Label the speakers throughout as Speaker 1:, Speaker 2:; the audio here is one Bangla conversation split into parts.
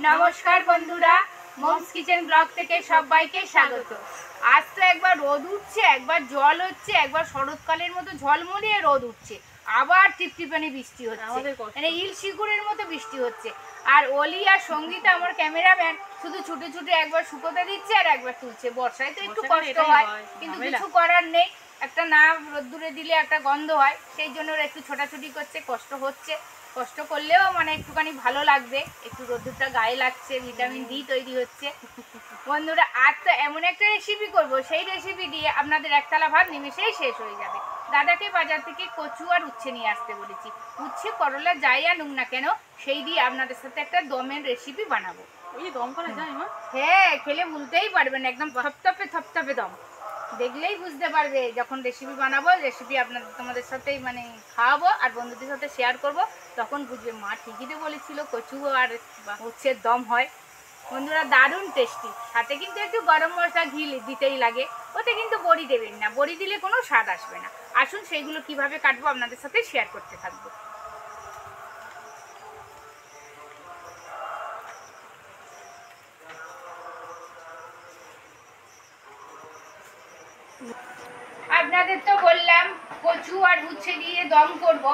Speaker 1: नमस्कार बंधुरा मम्स किचन ब्लग থেকে সবাইকে স্বাগত। আজ তো একবার রোদ উঠছে, একবার জল হচ্ছে, একবার শরৎকালের মতো ঝলমলিয়ে রোদ উঠছে, আবার টিপটিপানি বৃষ্টি হচ্ছে, মানে ইল শিকুরের মতো বৃষ্টি হচ্ছে। আর অলি আর সঙ্গীতা আমার ক্যামেরাম্যান শুধু ছুটে ছুটে একবার শুকোতে দিচ্ছে আর একবার তুলছে। বর্ষায় তো একটু কষ্ট হয়, কিন্তু কিছু করার নেই। একটা না রোদ্দুরে দিলে একটা গন্ধ হয়, সেই জন্য ওরা একটু ছোটাছুটি করছে, কষ্ট হচ্ছে। কষ্ট করলেও মানে একটুখানি ভালো লাগবে, একটু রোদ্দুরটা গায়ে লাগছে, ভিটামিন ডি তৈরি হচ্ছে। বন্ধুরা আজ তো এমন একটা রেসিপি করব, সেই রেসিপি দিয়ে আপনাদের একতলা ভাত নিমেষেই শেষ হয়ে যাবে। দাদাকে বাজার থেকে কচু আর উচ্ছে নিয়ে আসতে বলেছি। উচ্ছে করলা যাই আনুক না কেন, সেই দিয়ে আপনাদের সাথে একটা দমের রেসিপি বানাবো।
Speaker 2: দম করা যায়?
Speaker 1: হ্যাঁ, খেলে ভুলতেই পারবেন, একদম থপথপে থপথপে দম। দেখলেই বুঝতে পারবে যখন রেসিপি বানাবো, রেসিপি তোমাদের সাথেই মানে খাওয়াবো আর বন্ধুদের সাথে শেয়ার করব, তখন বুঝবে মা ঠিকই তো বলেছিল কচু আর উচ্ছের দম হয়। বন্ধুরা দারুণ টেস্টি, সাথে কিন্তু একটু গরম মশলা ঘি দিতেই লাগে। ওতে কিন্তু বড়ি দেবেন না, বড়ি দিলে কোনো স্বাদ আসবে না। আসুন সেইগুলো কিভাবে কাটবো আপনাদের সাথে শেয়ার করতে থাকবো। আপনাদের তো বললাম কচু আর উচ্ছে দিয়ে দম করব।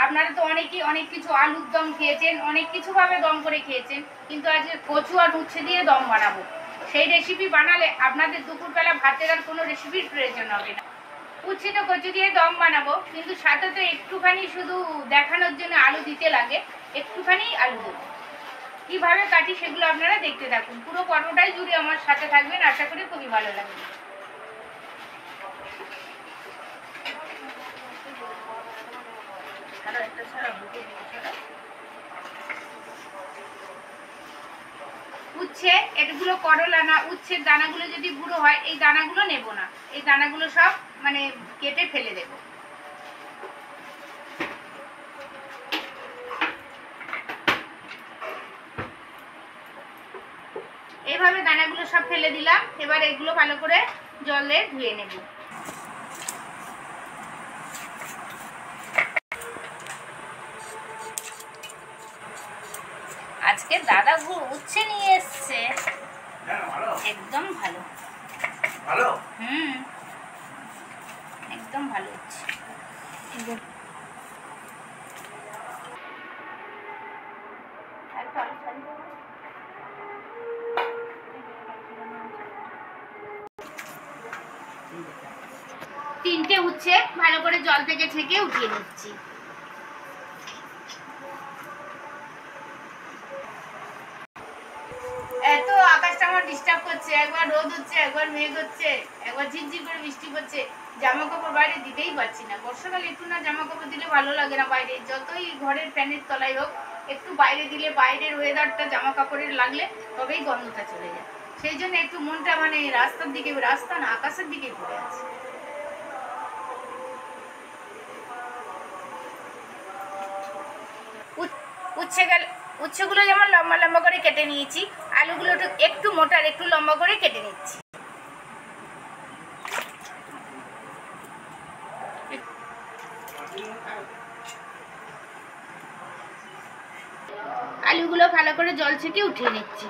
Speaker 1: আপনারা তো অনেকেই অনেক কিছু আলুর দম খেয়েছেন, অনেক কিছুভাবে দম করে খেয়েছেন, কিন্তু আজকে কচু আর উচ্ছে দিয়ে দম বানাবো। সেই রেসিপি বানালে আপনাদের দুপুরবেলা ভাতের আর কোনো রেসিপির প্রয়োজন হবে না। উচ্ছে তো কচু দিয়ে দম বানাবো, কিন্তু সাথে তো একটুখানি শুধু দেখানোর জন্য আলু দিতে লাগে, একটুখানি আলু দেবো। কীভাবে কাটি সেগুলো আপনারা দেখতে থাকুন, পুরো পর্বটাই জুড়ে আমার সাথে থাকবেন, আশা করি খুবই ভালো লাগবে। উচ্ছে এগুলো করলা না, উচ্ছের দানাগুলো যদি বুড়ো হয় এই দানাগুলো নেব না, এই দানাগুলো সব মানে কেটে ফেলে দেব। এইভাবে দানাগুলো সব ফেলে দিলাম। এবার এগুলো ভালো করে জলে ধুয়ে নেব। আজকে দাদা উচ্ছে নিয়ে এসছে, একদম ভালো ভালো, একদম ভালো হচ্ছে। তিনটে উচ্ছে ভালো করে জল থেকে ছেঁকে উঠিয়ে নিচ্ছি। এত আকাশটা আমার ডিস্টার্ব করছে, একবার রোদ হচ্ছে, একবার মেঘ হচ্ছে, একবার ঝিরঝির করে বৃষ্টি পড়ছে, জামা কাপড় বাইরে দিতেই পারছি না। বর্ষাকালে একটু না জামা কাপড় দিলে ভালো লাগে না, বাইরে যতই ঘরের ফ্যানের তলায় হোক, একটু বাইরে দিলে বাইরের ওয়েদারটা জামা কাপড়ের লাগলে তবেই গন্ধটা চলে যায়। সেই জন্য একটু মনটা মানে রাস্তার দিকে, রাস্তা না আকাশের দিকে ঘুরে আছে। উচ্ছেগুলো যেমন লম্বা লম্বা করে কেটে নিয়েছি, আলুগুলো একটু মোটা আর একটু লম্বা করে কেটে নিচ্ছি। আলুগুলো ভালো করে জল ছেঁকে উঠিয়ে নিচ্ছি।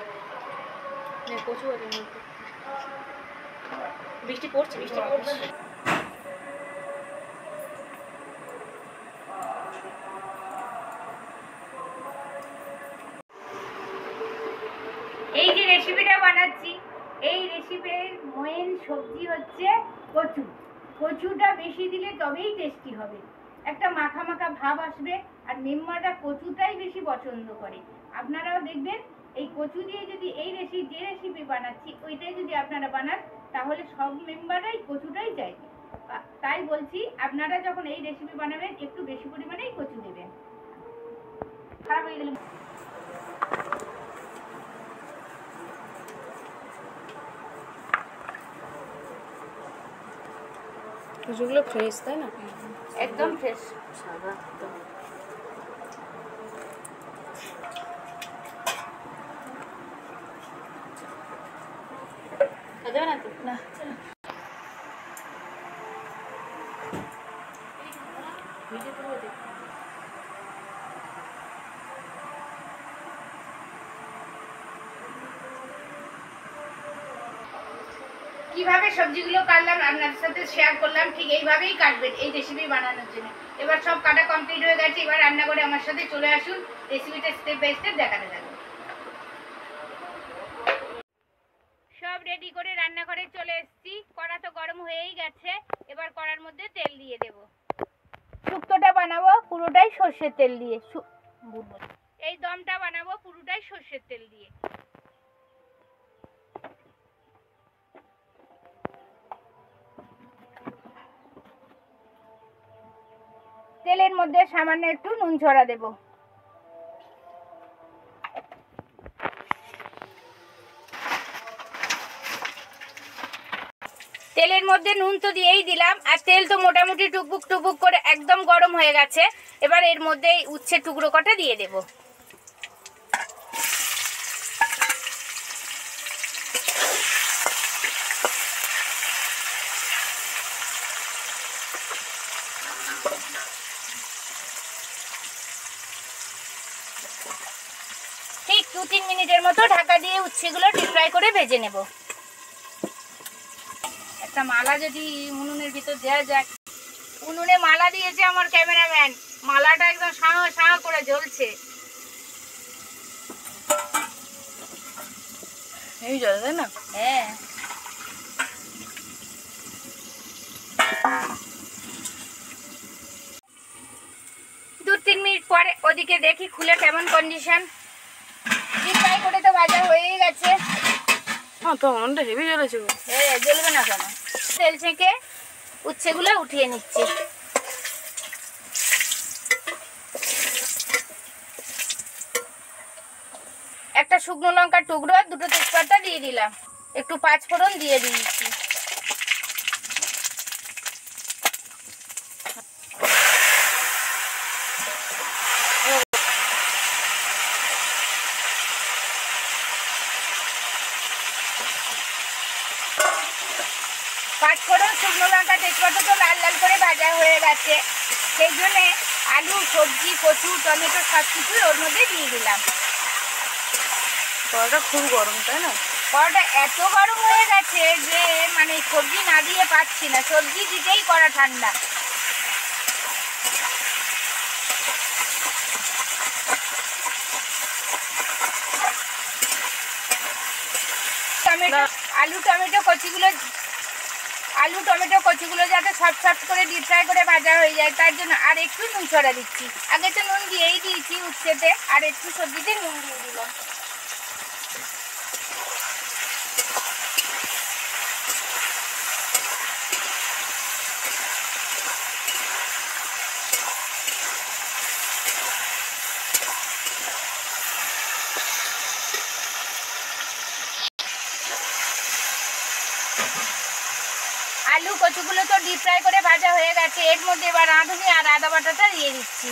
Speaker 2: বৃষ্টি পড়ছে, বৃষ্টি পড়ছে।
Speaker 1: এই যে রেসিপিটা বানাচ্ছি, এই রেসিপির মেইন সবজি হচ্ছে কচু। কচুটা বেশি দিলে তবেই টেস্টি হবে, একটা মাখা মাখা ভাব আসবে। আর মেম্বাররা কচুটাই বেশি পছন্দ করে। আপনারাও দেখবেন এই কচু দিয়ে যদি এই যে রেসিপি বানাচ্ছি ওইটাই যদি আপনারা বানান, তাহলে সব মেম্বাররাই কচুটাই চাইবে। তাই বলছি আপনারা যখন এই রেসিপি বানাবেন একটু বেশি পরিমাণেই কচু দেবেন। খারাপ হয়ে গেল।
Speaker 2: কচুগুলো ফ্রেশ, তাই না?
Speaker 1: একদম ফ্রেশ,
Speaker 2: সাদা একদম। দেবে না তো? না।
Speaker 1: কিভাবে সবজিগুলো কাটলাম আপনাদের সাথে শেয়ার করলাম, ঠিক এইভাবেই কাটবেন এই রেসিপি বানানোর জন্য। এবার সব কাটা কমপ্লিট হয়ে গেছে, এবার রান্না করে আমার সাথে চলে আসুন, রেসিপিটা স্টেপ বাই স্টেপ দেখাতে থাকবো। সব রেডি করে রান্নাঘরে চলে এসেছি, কড়া তো গরম হয়েই গেছে। এবার কড়ার মধ্যে তেল দিয়ে দেব। শুক্তোটা বানাবো পুরোটাই সর্ষের তেল দিয়ে, এই দমটা বানাবো পুরোটাই সর্ষের তেল দিয়ে। তেলের মধ্যে সামান্য একটু নুন ছড়া দেব। তেলের মধ্যে নুন তো দিয়েই দিলাম, আর তেল তো মোটামুটি টুকবুক টুকবুক করে একদম গরম হয়ে গেছে। এবার এর মধ্যে উচ্ছে টুকরো কটা দিয়ে দেব। ঠিক 2-3 মিনিটের মতো ঢাকা দিয়ে উচ্ছেগুলো ডিপ ফ্রাই করে ভেজে নেব। একটা মালা যদি উনুনের ভিতর দেওয়া যায়। উনুনে মালা দিয়েছে আমার ক্যামেরাম্যান, মালাটা একদম সাঁ সাঁ করে জ্বলছে।
Speaker 2: এই জল তাই না?
Speaker 1: হ্যাঁ, দু 3 মিনিট পরে ওদিকে দেখি খুলে কেমন কন্ডিশন। ডিপ ফ্রাই করে তো ভাজা হয়েই গেছে।
Speaker 2: হ্যাঁ, তো মনটা হেভি জ্বলেছে গো।
Speaker 1: হ্যাঁ, জ্বলবে না কেন? তেল ছেঁকে উচ্ছেগুলো উঠিয়ে নিচ্ছি। একটা শুকনো লঙ্কার টুকরো, দুটো তেজপাতা দিয়ে দিলাম, একটু 5 ফোড়ন দিয়ে দিয়েছি। পাঁচফোড়ন, শুকনো লঙ্কা, তেজপাতা তো লাল লাল করে ভাজা হয়ে গেছে, সেই জন্যে আলু, সবজি, কচু, টমেটো সব কিছুই ওর মধ্যে দিয়ে দিলাম।
Speaker 2: কড়াটা খুব গরম তাই না?
Speaker 1: কড়াটা এত গরম হয়ে গেছে যে মানে সবজি না দিয়ে পাচ্ছি না, সবজি দিতেই কড়া ঠান্ডা। টমেটো, আলু টমেটো কচিগুলো যাতে সফট সফট করে ডিপ ফ্রাই করে ভাজা হয়ে যায়, তার জন্য আর একটু নুন ছড়া দিচ্ছি। আগে তো নুন দিয়েই দিয়েছি উচ্ছেতে, আর একটু সবজিতে নুন দিয়ে দিলাম। আলু কচুগুলো তো ডিপ ফ্রাই করে ভাজা হয়ে গেছে, এর মধ্যে এবার রাঁধুনি আর আদা বাটাটা দিয়ে দিচ্ছি।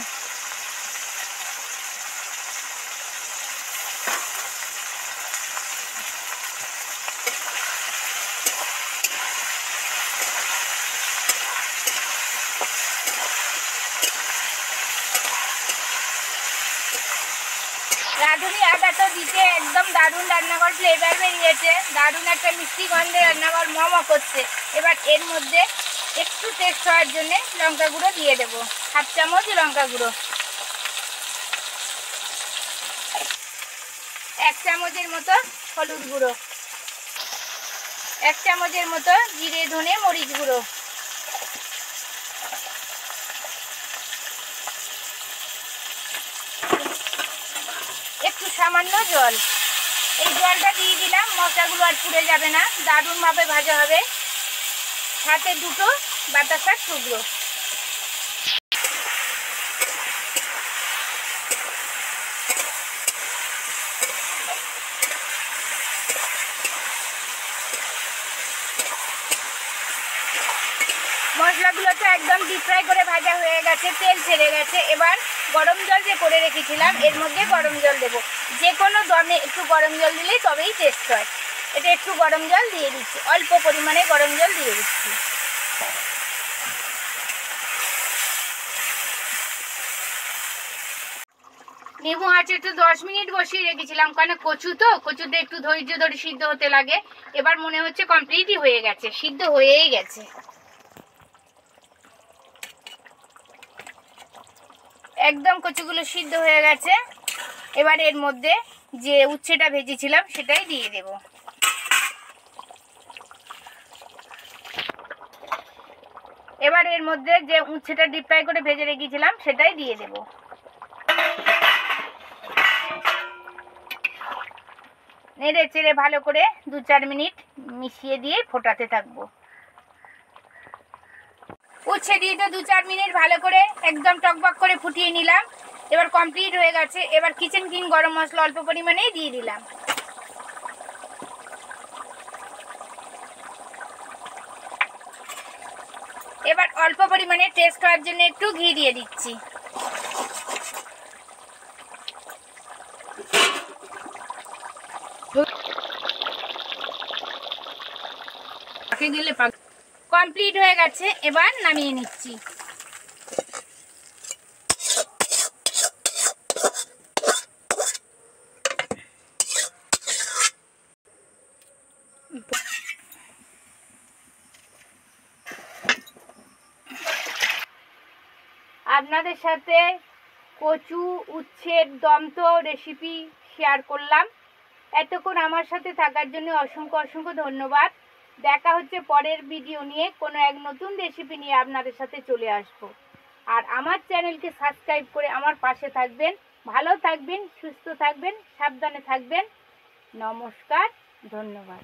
Speaker 1: রাঁধুনি আদা তো দিতে একদম দারুণ রান্নাঘর ফ্লেভার বেরিয়েছে, দারুণ একটা মিষ্টি গন্ধে রান্নাঘর মম করছে। এবার এর মধ্যে একটু টেস্ট হওয়ার জন্য লঙ্কা গুঁড়ো দিয়ে দেবো, 1/2 চামচ লঙ্কা গুঁড়ো, 1 চামচের মতো হলুদ গুঁড়ো, 1 চামচের মতো জিরে ধনে মরিচ গুঁড়ো, একটু সামান্য জল। এই জলটা দিয়ে দিলাম, মশলাগুলো আর পুড়ে যাবে না, দারুণভাবে ভাজা হবে। সাথে দুটো বাতাসার টুকরো। মশলাগুলো তো একদম ডিপ ফ্রাই করে ভাজা হয়ে গেছে, তেল ছেড়ে গেছে। এবার গরম জল যে করে রেখেছিলাম এর মধ্যে গরম জল দেবো। যে কোনো দমে একটু গরম জল দিলেই তবেই টেস্ট হয়। এটা একটু গরম জল দিয়ে দিচ্ছি, অল্প পরিমাণে গরম জল দিয়ে দিচ্ছি। নেবু আছে একটু 10 মিনিট বসিয়ে রেখেছিলাম, কারণ কচুতে একটু ধৈর্য ধরে সিদ্ধ হতে লাগে। এবার মনে হচ্ছে কমপ্লিটই হয়ে গেছে, সিদ্ধ হয়েই গেছে। একদম কচুগুলো সিদ্ধ হয়ে গেছে। এবার এর মধ্যে যে উচ্ছেটা ভেজেছিলাম সেটাই দিয়ে দেব। এবার এর মধ্যে যে উচ্ছেটা ডিপ ফ্রাই করে ভেজে রেখেছিলাম সেটাই দিয়ে দেব। নেড়ে চেড়ে ভালো করে 2-4 মিনিট মিশিয়ে দিয়ে ফোটাতে থাকবো। উচ্ছে দিয়ে তো 2-4 মিনিট ভালো করে একদম টকবক করে ফুটিয়ে নিলাম। এবার কমপ্লিট হয়ে গেছে। এবার কিচেন কিং গরম মশলা অল্প পরিমাণেই দিয়ে দিলাম। এবার অল্প পরিমাণে টেস্ট হওয়ার জন্য একটু ঘি দিয়ে দিচ্ছি। কমপ্লিট হয়ে গেছে, এবার নামিয়ে নিচ্ছি। আপনাদের সাথে কচু উচ্ছের দন্ত রেসিপি শেয়ার করলাম। এতক্ষণ আমার সাথে থাকার জন্য অসংখ্য অসংখ্য ধন্যবাদ। দেখা হচ্ছে পরের ভিডিও নিয়ে, কোনো এক নতুন রেসিপি নিয়ে আপনাদের সাথে চলে আসব। আর আমার চ্যানেলকে সাবস্ক্রাইব করে আমার পাশে থাকবেন। ভালো থাকবেন, সুস্থ থাকবেন, সাবধানে থাকবেন। নমস্কার, ধন্যবাদ।